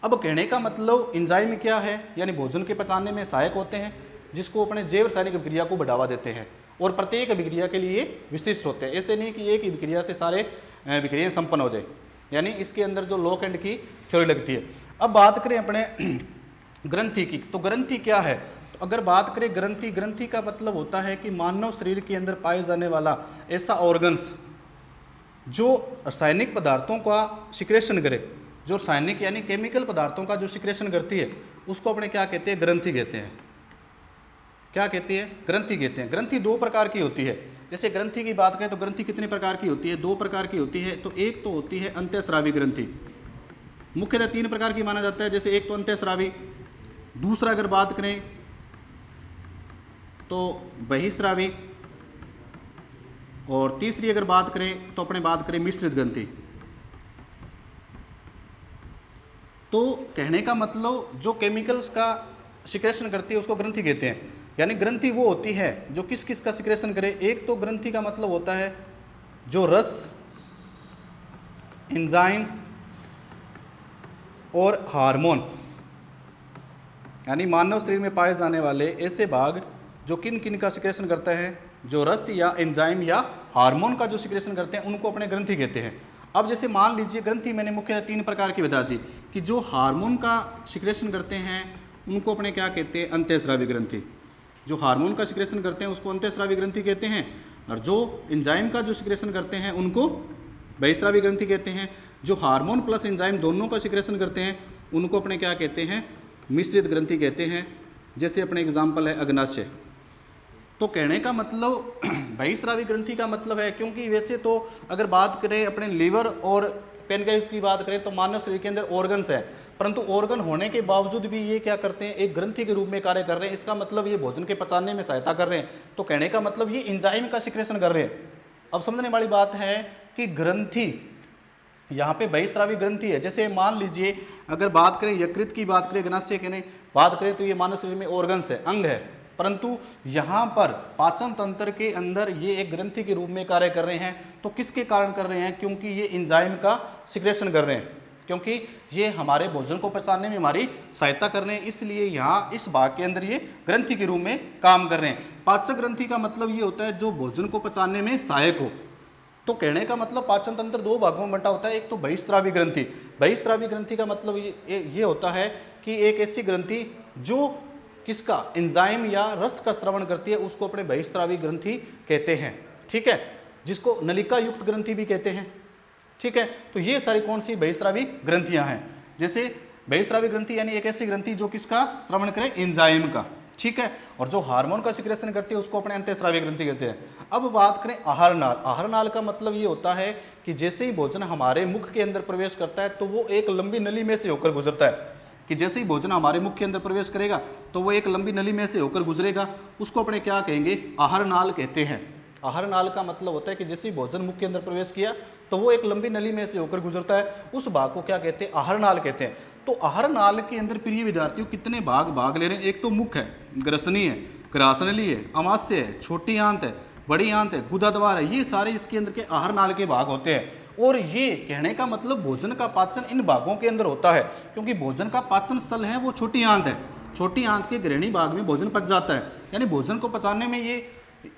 अब कहने का मतलब एंजाइम क्या है? यानी भोजन के पचाने में सहायक होते हैं, जिसको अपने जैव रासायनिक अभिक्रिया को बढ़ावा देते हैं, और प्रत्येक अभिक्रिया के लिए विशिष्ट होते हैं। ऐसे नहीं कि एक ही अभिक्रिया से सारे अभिक्रियाएं संपन्न हो जाए, यानी इसके अंदर जो लॉक एंड की थ्योरी लगती है। अब बात करें अपने ग्रंथि की, तो ग्रंथि क्या है? तो अगर बात करें ग्रंथि, ग्रंथि का मतलब होता है कि मानव शरीर के अंदर पाए जाने वाला ऐसा ऑर्गन्स जो रासायनिक पदार्थों का सिक्रेशन करे, जो रासायनिक यानी केमिकल पदार्थों का जो सिक्रेशन करती है, उसको अपने क्या कहते हैं? ग्रंथि कहते हैं। क्या कहते हैं? ग्रंथि कहते हैं। ग्रंथि 2 प्रकार की होती है। जैसे ग्रंथि की बात करें तो ग्रंथि कितने प्रकार की होती है? 2 प्रकार की होती है। तो एक तो होती है अंतःस्रावी ग्रंथि, मुख्यतः 3 प्रकार की माना जाता है। जैसे एक तो अंतःस्रावी, दूसरा अगर बात करें तो बहिस्रावी, और तीसरी अगर बात करें तो अपने बात करें मिश्रित ग्रंथि। तो कहने का मतलब जो केमिकल्स का सिक्रेशन करती है उसको ग्रंथि कहते हैं। यानी ग्रंथि वो होती है जो किस किस का सिक्रेशन करे। एक तो ग्रंथि का मतलब होता है जो रस, एंजाइम और हार्मोन, यानी मानव शरीर में पाए जाने वाले ऐसे भाग जो किन किन का सिक्रेशन करते हैं, जो रस या एंजाइम या हार्मोन का जो सिक्रेशन करते हैं, उनको अपने ग्रंथि कहते हैं। अब जैसे मान लीजिए ग्रंथि मैंने मुख्य 3 प्रकार की बता दी कि जो हार्मोन का सिक्रेशन करते हैं उनको अपने क्या कहते हैं? अंतःस्रावी ग्रंथि। जो हार्मोन का सिक्रेशन करते हैं उसको अंतःस्रावी ग्रंथि कहते हैं, और जो एंजाइम का जो सिक्रेशन करते हैं उनको बहिस्रावी ग्रंथि कहते हैं। जो हार्मोन प्लस एंजाइम दोनों का सिक्रेशन करते हैं उनको अपने क्या कहते हैं? मिश्रित ग्रंथि कहते हैं। जैसे अपने एग्जाम्पल है अग्नाशय। तो कहने का मतलब बहिस्रावी ग्रंथि का मतलब है, क्योंकि वैसे तो अगर बात करें अपने लीवर और पेनक्रियास की बात करें तो मानव शरीर के अंदर ऑर्गन्स है, परंतु ऑर्गन होने के बावजूद भी ये क्या करते हैं? एक ग्रंथि के रूप में कार्य कर रहे हैं। इसका मतलब ये भोजन के पचाने में सहायता कर रहे हैं। तो कहने का मतलब ये एंजाइम का सिक्रेशन कर रहे हैं, अब समझने वाली बात है कि ग्रंथि यहाँ पे बहिस्रावी ग्रंथि है। जैसे मान लीजिए अगर बात करें यकृत की, बात करें ग्नाशय की, नहीं बात करें तो ये मानव शरीर में ऑर्गन्स है, अंग है, परंतु यहाँ पर पाचन तंत्र के अंदर ये एक ग्रंथि के रूप में कार्य कर रहे हैं। तो किसके कारण कर रहे हैं? क्योंकि ये एंजाइम का सिक्रेशन कर रहे हैं, क्योंकि ये हमारे भोजन को पचाने में हमारी सहायता कर रहे हैं, इसलिए यहाँ इस भाग के अंदर ये ग्रंथि के रूप में काम कर रहे हैं। पाचक ग्रंथि का मतलब ये होता है जो भोजन को पचाने में सहायक हो। तो कहने का मतलब पाचन तंत्र दो भागों में बंटा होता है। एक तो बहिस्रावी ग्रंथि, बहिस्रावी ग्रंथि का मतलब ये होता है कि एक ऐसी ग्रंथि जो किसका एंजाइम या रस का स्रवण करती है, उसको अपने बहिस्रावी ग्रंथि कहते हैं, ठीक है, जिसको नलिका युक्त ग्रंथि भी कहते हैं, ठीक है। तो ये सारी कौन सी बहिस्रावी ग्रंथियां हैं? जैसे बहिस्रावी ग्रंथि यानी एक ऐसी ग्रंथि जो किसका श्रवण करे? एंजाइम का, ठीक है, और जो हार्मोन का सिक्रेशन करती है उसको अपने अंतःस्रावी ग्रंथि कहते हैं। अब बात करें आहार नाल, आहार नाल का मतलब ये होता है कि जैसे ही भोजन हमारे मुख के अंदर प्रवेश करता है तो वो एक लंबी नली में से होकर गुजरता है, कि जैसे ही भोजन हमारे मुख के अंदर प्रवेश करेगा तो वो एक लंबी नली में से होकर गुजरेगा, उसको अपने क्या कहेंगे? आहार नाल कहते हैं। आहार नाल का मतलब होता है कि जैसे ही भोजन मुख के अंदर प्रवेश किया तो वो एक लंबी नली में से होकर गुजरता है, उस भाग को क्या कहते हैं? आहार नाल कहते हैं। तो आहार नाल के अंदर प्रिय विद्यार्थियों कितने भाग ले रहे हैं? एक तो मुख है, ग्रसनी है, ग्रासनली है, अमाशय है, छोटी आंत है, बड़ी आंत है, गुदा द्वार है, ये सारे इसके अंदर के आहार नाल के भाग होते हैं। और ये कहने का मतलब भोजन का पाचन इन भागों के अंदर होता है, क्योंकि भोजन का पाचन स्थल है वो छोटी आंत है। छोटी आंत के ग्रहणी भाग में भोजन पच जाता है, यानी भोजन को पचाने में ये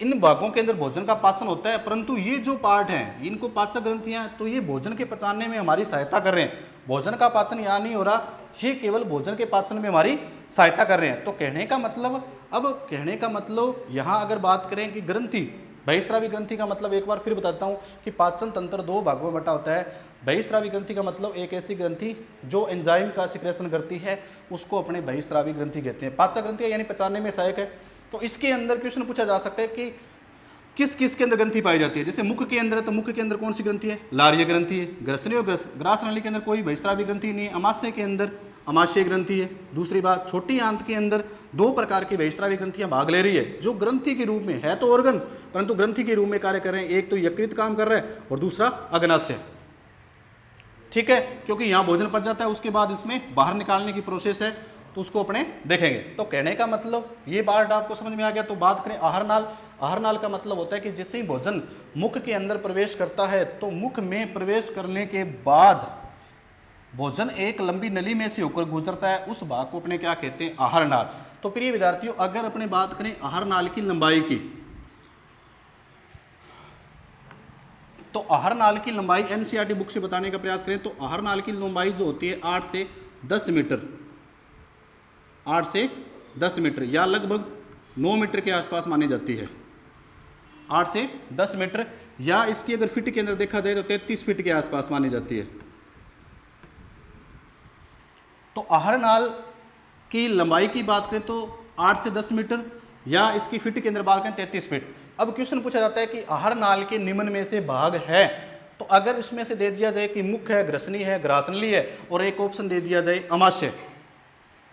इन भागों के अंदर भोजन का पाचन होता है। परंतु ये जो पार्ट हैं इनको पाचक ग्रंथियां, तो ये भोजन के पचाने में हमारी सहायता कर रहे हैं। भोजन का पाचन यहाँ नहीं हो रहा, ये केवल भोजन के पाचन में हमारी सहायता कर रहे हैं। तो कहने का मतलब यहाँ अगर बात करें कि ग्रंथि, बहिस्रावी ग्रंथि का मतलब एक बार फिर बताता हूँ कि पाचन तंत्र दो भागों में बटा होता है। बहिस्रावी ग्रंथि का मतलब एक ऐसी ग्रंथि जो एंजाइम का सिक्रेशन करती है, उसको अपने बहिस्रावी ग्रंथि कहते हैं। पाचक ग्रंथि यानी पचाने में सहायक है। तो इसके अंदर क्वेश्चन पूछा जा सकता है कि किस किस के अंदर ग्रंथि पाई जाती है? जैसे मुख के अंदर है तो मुख के अंदर कौन सी ग्रंथि है? लार्य ग्रंथि है। ग्रसनी और ग्रासनली के अंदर कोई बहिस्रावी ग्रंथि नहीं है। अमाशय के अंदर अमाशय ग्रंथि है। दूसरी बात, छोटी आंत के अंदर दो प्रकार की बहिस्रावी ग्रंथियां भाग ले रही है, जो ग्रंथि के रूप में है तो ऑर्गन्स, परंतु ग्रंथि के रूप में कार्य कर रहे हैं। एक तो यकृत काम कर रहा है और दूसरा अग्नाशय, ठीक है, क्योंकि यहाँ भोजन पच जाता है, उसके बाद इसमें बाहर निकालने की प्रोसेस है, तो उसको अपने देखेंगे। तो कहने का मतलब ये पार्ट आपको समझ में आ गया। तो बात करें आहार नाल, आहार नाल का मतलब होता है कि जैसे ही भोजन मुख के अंदर प्रवेश करता है तो मुख में प्रवेश करने के बाद भोजन एक लंबी नली में से होकर गुजरता है, उस भाग को अपने क्या कहते हैं? आहार नाल। तो प्रिय विद्यार्थियों, अगर अपने बात करें आहार नाल की लंबाई की, तो आहार नाल की लंबाई एनसीईआरटी बुक से बताने का प्रयास करें तो आहार नाल की लंबाई जो होती है 8 से 10 मीटर, 8 से 10 मीटर या लगभग 9 मीटर के आसपास मानी जाती है। 8 से 10 मीटर, या इसकी अगर फीट के अंदर देखा जाए तो 33 फीट के आसपास मानी जाती है। तो आहार नाल की लंबाई की बात करें तो 8 से 10 मीटर, या इसकी फीट के अंदर बात करें 33 फीट। अब क्वेश्चन पूछा जाता है कि आहार नाल के निम्न में से भाग है, तो अगर इसमें से दे दिया जाए कि मुख है, ग्रसनी है, ग्रासनली है, और एक ऑप्शन दे दिया जाए अमाशय,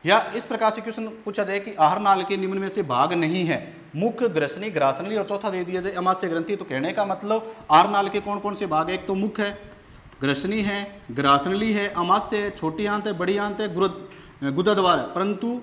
या इस प्रकार से क्वेश्चन पूछा जाए कि आहार नाल के निम्न में से भाग नहीं है, मुख, ग्रसनी, ग्रासनली और चौथा दे दिया जाए अमाशय ग्रंथि, तो कहने का मतलब आहार नाल के कौन कौन से भाग है? एक तो मुख है, ग्रसनी है, ग्रासनली है, अमाशय है, छोटी आंत है, बड़ी आंत है, गुदा द्वार है, परंतु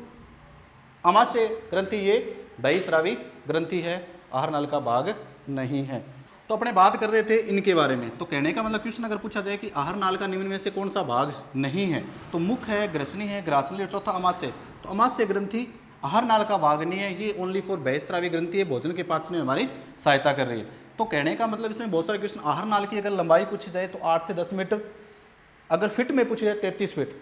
अमाशय ग्रंथि ये बहिस्रावी ग्रंथि है, आहार नाल का भाग नहीं है। तो अपने बात कर रहे थे इनके बारे में। तो कहने का मतलब क्वेश्चन अगर पूछा जाए कि आहार नाल का निम्न में से कौन सा भाग नहीं है, तो मुख है, ग्रसनी है, ग्रासनली और चौथा अमाशय। तो अमाशय ग्रंथि आहार नाल का भाग नहीं है, ये ओनली फॉर बहिस्रावी ग्रंथि है, भोजन के पाचन में हमारी सहायता कर रही है। तो कहने का मतलब इसमें बहुत सारे क्वेश्चन, आहार नाल की अगर लंबाई पूछी जाए तो 8 से 10 मीटर, अगर फिट में पूछी जाए 33 फीट,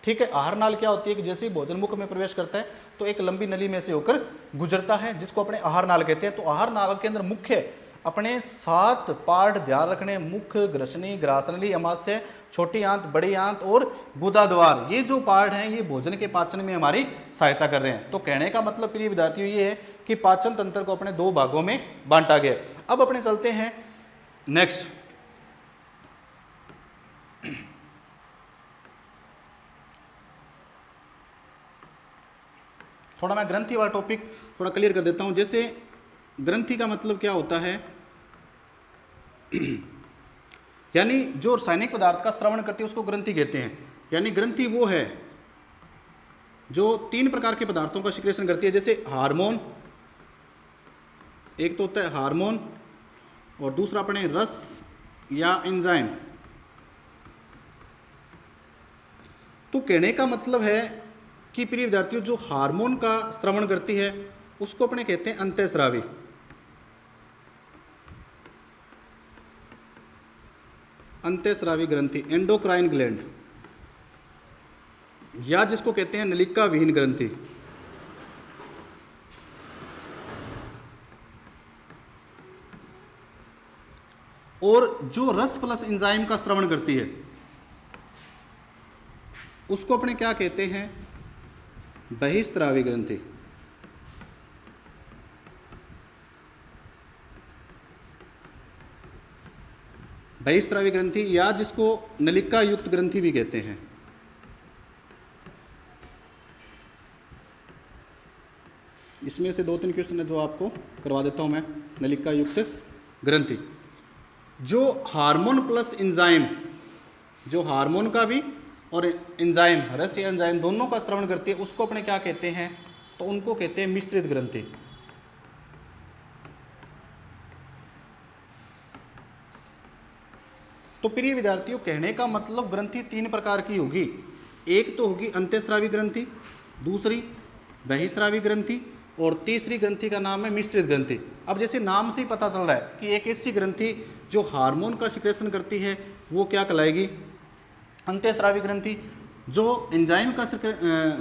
ठीक है। आहार नाल क्या होती है कि जैसे ही भोजन मुख में प्रवेश करता है तो एक लंबी नली में से होकर गुजरता है, जिसको अपने आहार नाल कहते हैं। तो आहार नाल के अंदर मुख्य अपने 7 पार्ट ध्यान रखने, मुख, ग्रसनी, ग्रासनली, अमाशय, छोटी आंत, बड़ी आंत और गुदा द्वार, ये जो पार्ट हैं ये भोजन के पाचन में हमारी सहायता कर रहे हैं। तो कहने का मतलब प्रिय विद्यार्थियों ये है कि पाचन तंत्र को अपने 2 भागों में बांटा गया। अब अपने चलते हैं नेक्स्ट, थोड़ा मैं ग्रंथि वाला टॉपिक थोड़ा क्लियर कर देता हूं। जैसे ग्रंथि का मतलब क्या होता है यानी जो रासायनिक पदार्थ का स्रवण करती है उसको ग्रंथि कहते हैं। यानी ग्रंथि वो है जो 3 प्रकार के पदार्थों का सिक्रेशन करती है, जैसे हार्मोन, एक तो होता है हार्मोन और दूसरा अपने रस या एंजाइम। तो कहने का मतलब है कि प्रिय विद्यार्थियों, जो हार्मोन का स्रवण करती है उसको अपने कहते हैं अंतःस्रावी। अंतःस्रावी ग्रंथि, एंडोक्राइन ग्लैंड, या जिसको कहते हैं नलिका विहीन ग्रंथि। और जो रस प्लस एंजाइम का स्रवण करती है उसको अपने क्या कहते हैं? बहिस्रावी ग्रंथि। बहिस्रावी ग्रंथि, या जिसको नलिका युक्त ग्रंथि भी कहते हैं। इसमें से 2-3 क्वेश्चन है जो आपको करवा देता हूं मैं। नलिका युक्त ग्रंथि जो हार्मोन प्लस एंजाइम, जो हार्मोन का भी और एंजाइम, रस या एंजाइम दोनों का स्रवण करती है उसको अपने क्या कहते हैं? तो उनको कहते हैं मिश्रित ग्रंथि। तो प्रिय विद्यार्थियों, कहने का मतलब ग्रंथि 3 प्रकार की होगी। एक तो होगी अंतःस्रावी ग्रंथि, दूसरी बहिस्रावी ग्रंथि और तीसरी ग्रंथि का नाम है मिश्रित ग्रंथि। अब जैसे नाम से ही पता चल रहा है कि एक ऐसी ग्रंथि जो हार्मोन का सिक्रेशन करती है वो क्या कहलाएगी? अंतःस्रावी ग्रंथि। जो एंजाइम का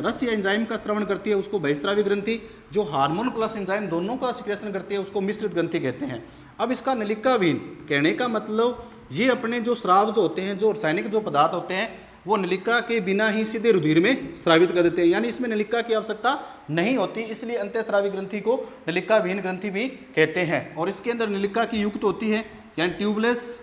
रस या एंजाइम का स्रवण करती है उसको बहिस्रावी ग्रंथि। जो हार्मोन प्लस एंजाइम दोनों का सिक्रेशन करती है उसको मिश्रित ग्रंथि कहते हैं। अब इसका नलिका विहीन, कहने का मतलब ये अपने जो स्राव जो होते हैं, जो रासायनिक जो पदार्थ होते हैं वो नलिका के बिना ही सीधे रुधिर में स्रावित कर देते हैं, यानी इसमें नलिका की आवश्यकता नहीं होती। इसलिए अंतःस्रावी ग्रंथि को नलिका विहीन ग्रंथि भी कहते हैं। और इसके अंदर नलिका की युक्त होती है, यानी ट्यूबलेस,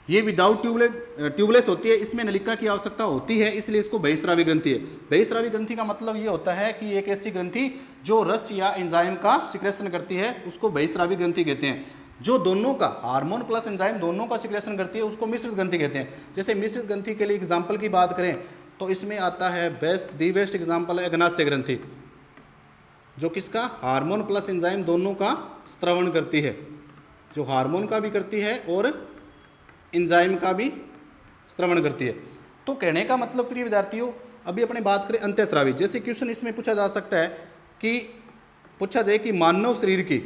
ये विदाउट ट्यूबलेस होती है, इसमें नलिका की आवश्यकता होती है, इसलिए इसको बहिस्रावी ग्रंथि है। बहिस्रावी ग्रंथि का मतलब ये होता है कि एक ऐसी ग्रंथि जो रस या एंजाइम का सिक्रेशन करती है उसको बहिस्रावी ग्रंथि कहते हैं। जो दोनों का, हार्मोन प्लस एंजाइम दोनों का सिक्रेशन करती है उसको मिश्रित ग्रंथि कहते हैं। जैसे मिश्रित ग्रंथि के लिए एग्जाम्पल की बात करें तो इसमें आता है बेस्ट एग्जाम्पल है अग्नाशय ग्रंथि, जो किसका? हार्मोन प्लस एंजाइम दोनों का स्रवण करती है, जो हार्मोन का भी करती है और एंजाइम का भी श्रवण करती है। तो कहने का मतलब प्रिय विद्यार्थियों, अभी अपने बात करें अंतःस्रावी, जैसे क्वेश्चन इसमें पूछा जा सकता है कि पूछा जाए कि मानव शरीर की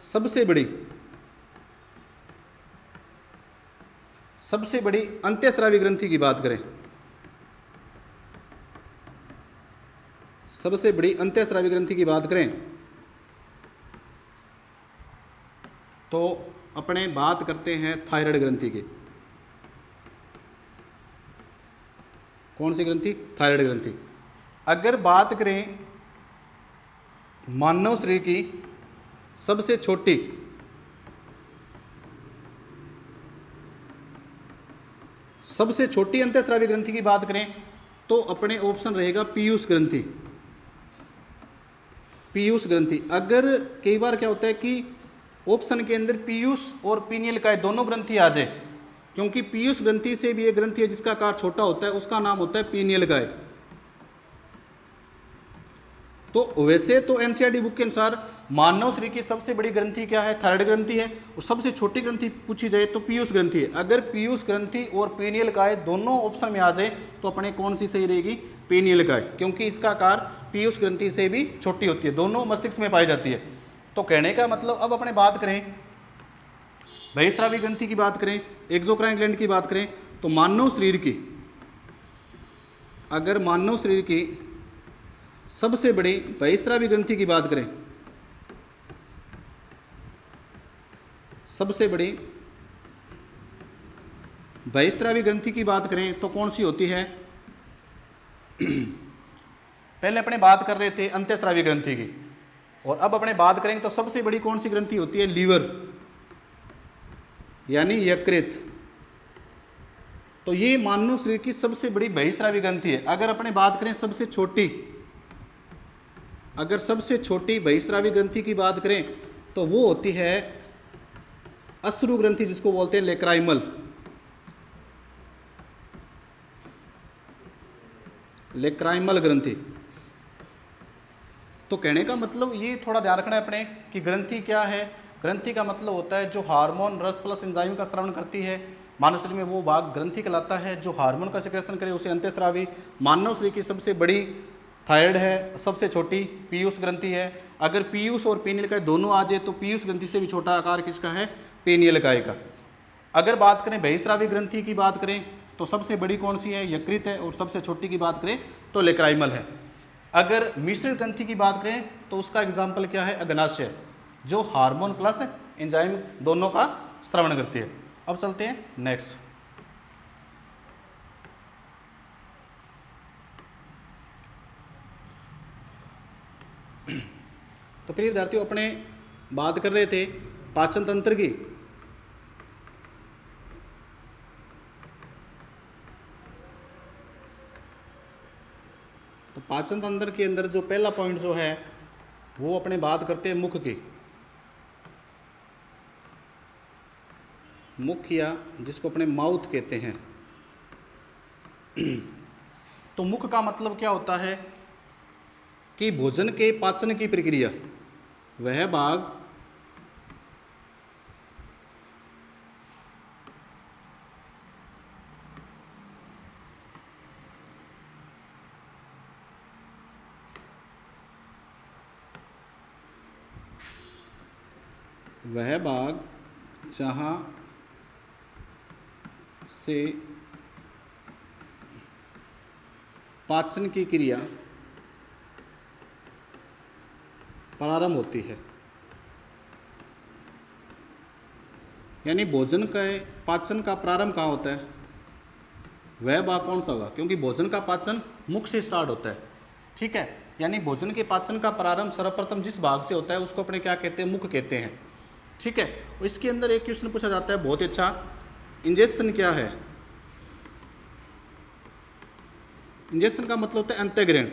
सबसे बड़ी अंतःस्रावी ग्रंथि की बात करें, सबसे बड़ी अंतःस्रावी ग्रंथि की बात करें तो अपने बात करते हैं थायराइड ग्रंथि की। कौन सी ग्रंथि? थायराइड ग्रंथि। अगर बात करें मानव शरीर की सबसे छोटी अंतःस्रावी ग्रंथि की बात करें तो अपने ऑप्शन रहेगा पीयूष ग्रंथि। अगर कई बार क्या होता है कि ऑप्शन के अंदर पीयूष और पीनियल काय दोनों ग्रंथि आ जाए, क्योंकि पीयूष ग्रंथि से भी एक ग्रंथि है जिसका आकार छोटा होता है, उसका नाम होता है पीनियल काय। तो वैसे तो एनसीईआरटी बुक के अनुसार मानव शरीर की सबसे बड़ी ग्रंथि क्या है? थायराइड ग्रंथि है। और सबसे छोटी ग्रंथि पूछी जाए तो पीयूष ग्रंथि है। अगर पीयूष ग्रंथि और पीनियल काय दोनों ऑप्शन में आ जाए तो अपने कौन सी सही रहेगी? पीनियल काय, क्योंकि इसका आकार पीयूष ग्रंथि से भी छोटी होती है, दोनों मस्तिष्क में पाई जाती है। तो कहने का मतलब अब अपने बात करें बहिस्रावी ग्रंथि की बात करें, एक्सोक्राइन ग्लैंड की बात करें तो मानव शरीर की, अगर मानव शरीर की सबसे बड़ी बहिस्रावी ग्रंथि की बात करें, सबसे बड़ी बहिस्रावी ग्रंथि की बात करें तो कौन सी होती है? पहले अपने बात कर रहे थे अंतःस्रावी ग्रंथि की, और अब अपने बात करेंगे तो सबसे बड़ी कौन सी ग्रंथि होती है? लीवर, यानी यकृत। तो ये मानव शरीर की सबसे बड़ी बहिस्रावी ग्रंथि है। अगर अपने बात करें सबसे छोटी अगर सबसे छोटी बहिस्रावी ग्रंथि की बात करें तो वो होती है अश्रु ग्रंथि, जिसको बोलते हैं लेक्राइमल। लेक्राइमल ग्रंथि। तो कहने का मतलब ये थोड़ा ध्यान रखना है अपने कि ग्रंथि क्या है। ग्रंथि का मतलब होता है जो हार्मोन रस प्लस एंजाइम का स्रावन करती है। मानव शरीर में वो भाग ग्रंथि कहलाता है जो हार्मोन का सिक्रेशन करे, उसे अंतःस्रावी। मानव शरीर की सबसे बड़ी थायराइड है, सबसे छोटी पीयूष ग्रंथि है। अगर पीयूष और पेनियल काय दोनों आ जाए तो पीयूष ग्रंथि से भी छोटा आकार किसका है, पेनियल काय का। अगर बात करें बहिस्रावी ग्रंथि की बात करें तो सबसे बड़ी कौन सी है, यकृत है, और सबसे छोटी की बात करें तो लेक्राइमल है। अगर मिश्रित ग्रंथि की बात करें तो उसका एग्जाम्पल क्या है, अग्नाशय, जो हार्मोन प्लस एंजाइम दोनों का स्रावन करती है। अब चलते हैं नेक्स्ट। तो प्रिय विद्यार्थियों, अपने बात कर रहे थे पाचन तंत्र की। तो पाचन तंत्र के अंदर जो पहला पॉइंट जो है वो अपने बात करते हैं मुख की। मुख या जिसको अपने माउथ कहते हैं। तो मुख का मतलब क्या होता है कि भोजन के पाचन की प्रक्रिया, वह भाग जहाँ से पाचन की क्रिया प्रारंभ होती है। यानी भोजन का पाचन का प्रारंभ कहाँ होता है, वह भाग कौन सा होगा, क्योंकि भोजन का पाचन मुख से स्टार्ट होता है। ठीक है, यानी भोजन के पाचन का प्रारंभ सर्वप्रथम जिस भाग से होता है उसको अपने क्या कहते हैं, मुख कहते हैं। ठीक है, इसके अंदर एक क्वेश्चन पूछा जाता है बहुत ही अच्छा, इंजेक्शन क्या है। इंजेक्शन का मतलब होता है अंतःग्रहण।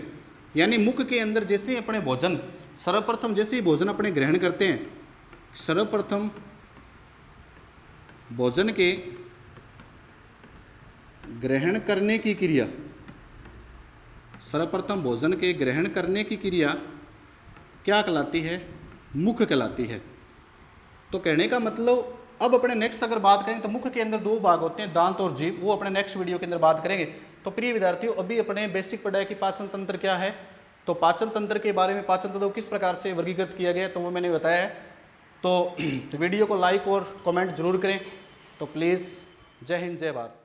यानी मुख के अंदर जैसे ही अपने भोजन सर्वप्रथम जैसे ही भोजन अपने ग्रहण करते हैं, सर्वप्रथम भोजन के ग्रहण करने की क्रिया, सर्वप्रथम भोजन के ग्रहण करने की क्रिया क्या कहलाती है, मुख कहलाती है। तो कहने का मतलब अब अपने नेक्स्ट अगर बात करें तो मुख के अंदर दो भाग होते हैं, दांत और जीभ, वो अपने नेक्स्ट वीडियो के अंदर बात करेंगे। तो प्रिय विद्यार्थियों, अभी अपने बेसिक पढ़ाई की पाचन तंत्र क्या है, तो पाचन तंत्र के बारे में, पाचन तंत्र को किस प्रकार से वर्गीकृत किया गया तो वो मैंने बताया है। तो वीडियो को लाइक और कमेंट जरूर करें। तो प्लीज़, जय हिंद, जय भारत।